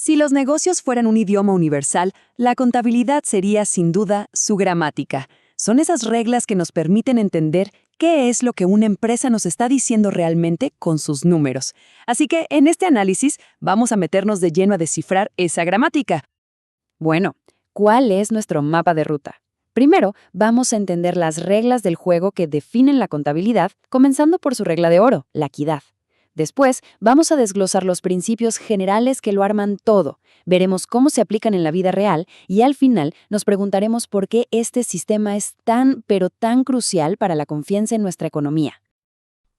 Si los negocios fueran un idioma universal, la contabilidad sería sin duda su gramática. Son esas reglas que nos permiten entender qué es lo que una empresa nos está diciendo realmente con sus números. Así que en este análisis vamos a meternos de lleno a descifrar esa gramática. Bueno, ¿cuál es nuestro mapa de ruta? Primero, vamos a entender las reglas del juego que definen la contabilidad, comenzando por su regla de oro, la equidad. Después, vamos a desglosar los principios generales que lo arman todo, veremos cómo se aplican en la vida real y al final nos preguntaremos por qué este sistema es tan, pero tan crucial para la confianza en nuestra economía.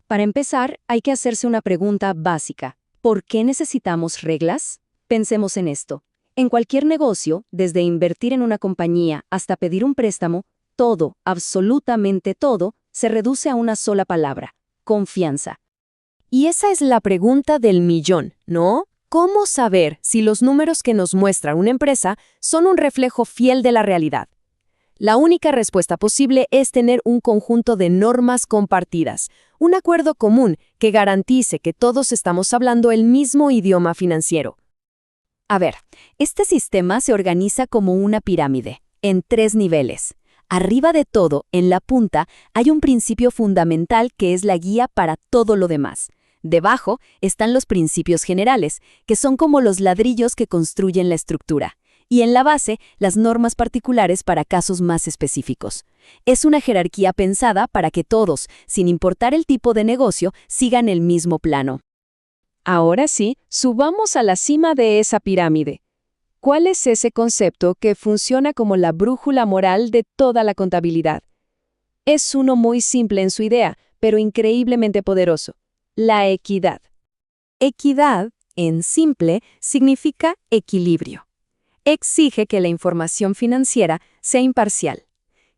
Para empezar, hay que hacerse una pregunta básica. ¿Por qué necesitamos reglas? Pensemos en esto. En cualquier negocio, desde invertir en una compañía hasta pedir un préstamo, todo, absolutamente todo, se reduce a una sola palabra: confianza. Y esa es la pregunta del millón, ¿no? ¿Cómo saber si los números que nos muestra una empresa son un reflejo fiel de la realidad? La única respuesta posible es tener un conjunto de normas compartidas, un acuerdo común que garantice que todos estamos hablando el mismo idioma financiero. A ver, este sistema se organiza como una pirámide, en 3 niveles. Arriba de todo, en la punta, hay un principio fundamental que es la guía para todo lo demás. Debajo están los principios generales, que son como los ladrillos que construyen la estructura. Y en la base, las normas particulares para casos más específicos. Es una jerarquía pensada para que todos, sin importar el tipo de negocio, sigan el mismo plano. Ahora sí, subamos a la cima de esa pirámide. ¿Cuál es ese concepto que funciona como la brújula moral de toda la contabilidad? Es uno muy simple en su idea, pero increíblemente poderoso: la equidad. Equidad, en simple, significa equilibrio. Exige que la información financiera sea imparcial,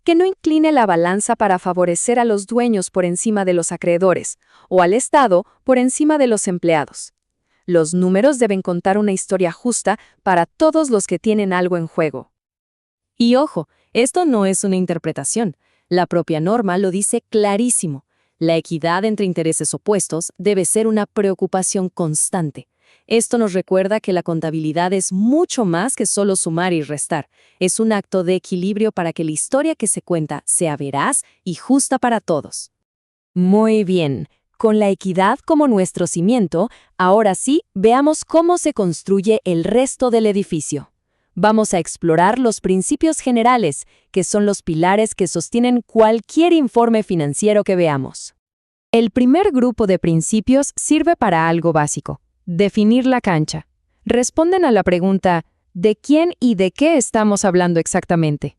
que no incline la balanza para favorecer a los dueños por encima de los acreedores o al Estado por encima de los empleados. Los números deben contar una historia justa para todos los que tienen algo en juego. Y ojo, esto no es una interpretación. La propia norma lo dice clarísimo. La equidad entre intereses opuestos debe ser una preocupación constante. Esto nos recuerda que la contabilidad es mucho más que solo sumar y restar. Es un acto de equilibrio para que la historia que se cuenta sea veraz y justa para todos. Muy bien. Con la equidad como nuestro cimiento, ahora sí, veamos cómo se construye el resto del edificio. Vamos a explorar los principios generales, que son los pilares que sostienen cualquier informe financiero que veamos. El primer grupo de principios sirve para algo básico: definir la cancha. Responden a la pregunta: ¿de quién y de qué estamos hablando exactamente?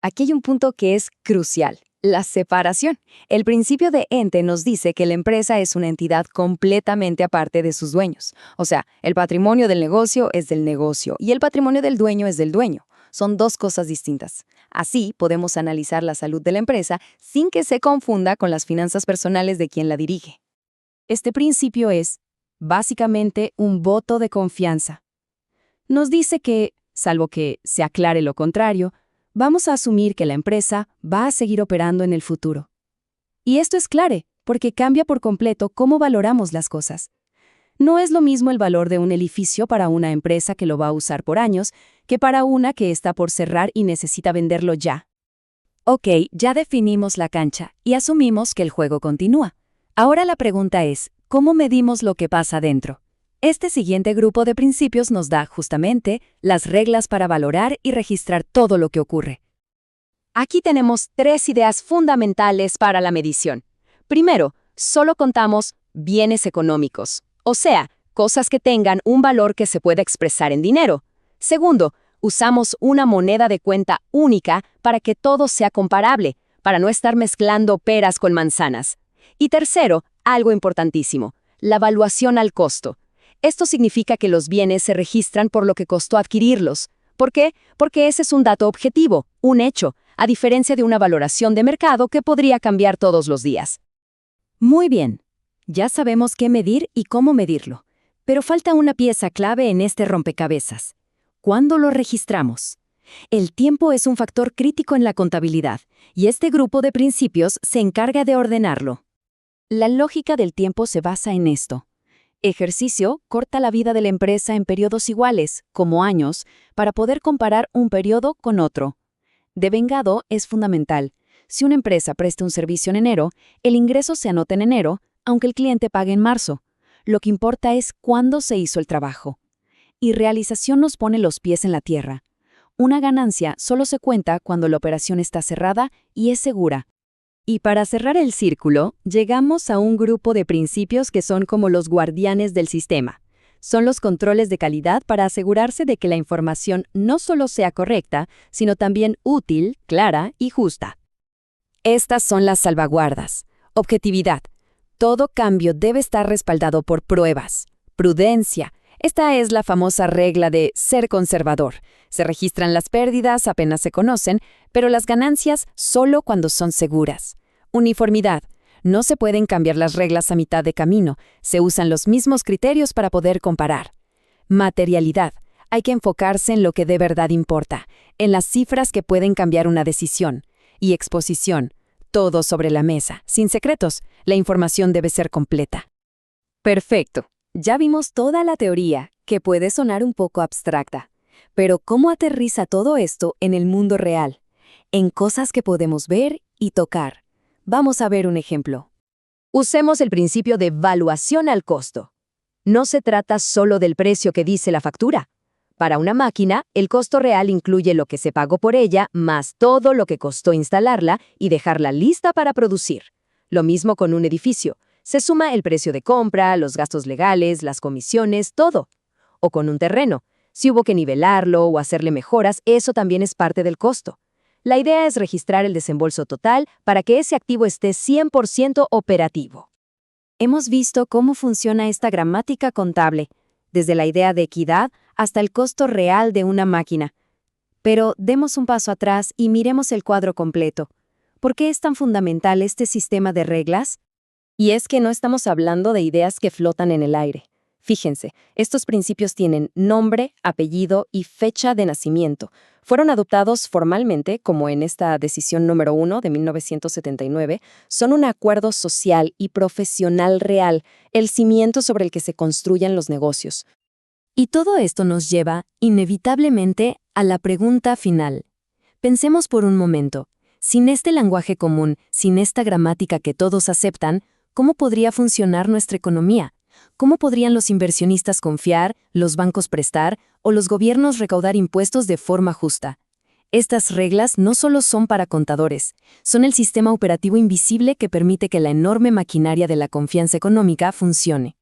Aquí hay un punto que es crucial: la separación. El principio de ente nos dice que la empresa es una entidad completamente aparte de sus dueños. O sea, el patrimonio del negocio es del negocio y el patrimonio del dueño es del dueño. Son 2 cosas distintas. Así podemos analizar la salud de la empresa sin que se confunda con las finanzas personales de quien la dirige. Este principio es, básicamente, un voto de confianza. Nos dice que, salvo que se aclare lo contrario, vamos a asumir que la empresa va a seguir operando en el futuro. Y esto es clave, porque cambia por completo cómo valoramos las cosas. No es lo mismo el valor de un edificio para una empresa que lo va a usar por años que para una que está por cerrar y necesita venderlo ya. Ok, ya definimos la cancha y asumimos que el juego continúa. Ahora la pregunta es, ¿cómo medimos lo que pasa dentro? Este siguiente grupo de principios nos da, justamente, las reglas para valorar y registrar todo lo que ocurre. Aquí tenemos 3 ideas fundamentales para la medición. Primero, solo contamos bienes económicos, o sea, cosas que tengan un valor que se pueda expresar en dinero. Segundo, usamos una moneda de cuenta única para que todo sea comparable, para no estar mezclando peras con manzanas. Y tercero, algo importantísimo: la evaluación al costo. Esto significa que los bienes se registran por lo que costó adquirirlos. ¿Por qué? Porque ese es un dato objetivo, un hecho, a diferencia de una valoración de mercado que podría cambiar todos los días. Muy bien, ya sabemos qué medir y cómo medirlo, pero falta una pieza clave en este rompecabezas: ¿cuándo lo registramos? El tiempo es un factor crítico en la contabilidad, y este grupo de principios se encarga de ordenarlo. La lógica del tiempo se basa en esto. Ejercicio corta la vida de la empresa en periodos iguales, como años, para poder comparar un periodo con otro. Devengado es fundamental. Si una empresa presta un servicio en enero, el ingreso se anota en enero, aunque el cliente pague en marzo. Lo que importa es cuándo se hizo el trabajo. Y realización nos pone los pies en la tierra. Una ganancia solo se cuenta cuando la operación está cerrada y es segura. Y para cerrar el círculo, llegamos a un grupo de principios que son como los guardianes del sistema. Son los controles de calidad para asegurarse de que la información no solo sea correcta, sino también útil, clara y justa. Estas son las salvaguardas. Objetividad. Todo cambio debe estar respaldado por pruebas. Prudencia. Esta es la famosa regla de ser conservador. Se registran las pérdidas apenas se conocen, pero las ganancias solo cuando son seguras. Uniformidad. No se pueden cambiar las reglas a mitad de camino. Se usan los mismos criterios para poder comparar. Materialidad. Hay que enfocarse en lo que de verdad importa, en las cifras que pueden cambiar una decisión. Y exposición. Todo sobre la mesa, sin secretos. La información debe ser completa. Perfecto. Ya vimos toda la teoría, que puede sonar un poco abstracta. Pero ¿cómo aterriza todo esto en el mundo real? En cosas que podemos ver y tocar. Vamos a ver un ejemplo. Usemos el principio de evaluación al costo. No se trata solo del precio que dice la factura. Para una máquina, el costo real incluye lo que se pagó por ella, más todo lo que costó instalarla y dejarla lista para producir. Lo mismo con un edificio. Se suma el precio de compra, los gastos legales, las comisiones, todo. O con un terreno. Si hubo que nivelarlo o hacerle mejoras, eso también es parte del costo. La idea es registrar el desembolso total para que ese activo esté 100% operativo. Hemos visto cómo funciona esta gramática contable, desde la idea de equidad hasta el costo real de una máquina. Pero demos un paso atrás y miremos el cuadro completo. ¿Por qué es tan fundamental este sistema de reglas? Y es que no estamos hablando de ideas que flotan en el aire. Fíjense, estos principios tienen nombre, apellido y fecha de nacimiento. Fueron adoptados formalmente, como en esta decisión número 1 de 1979, son un acuerdo social y profesional real, el cimiento sobre el que se construyen los negocios. Y todo esto nos lleva, inevitablemente, a la pregunta final. Pensemos por un momento, sin este lenguaje común, sin esta gramática que todos aceptan, ¿cómo podría funcionar nuestra economía? ¿Cómo podrían los inversionistas confiar, los bancos prestar o los gobiernos recaudar impuestos de forma justa? Estas reglas no solo son para contadores, son el sistema operativo invisible que permite que la enorme maquinaria de la confianza económica funcione.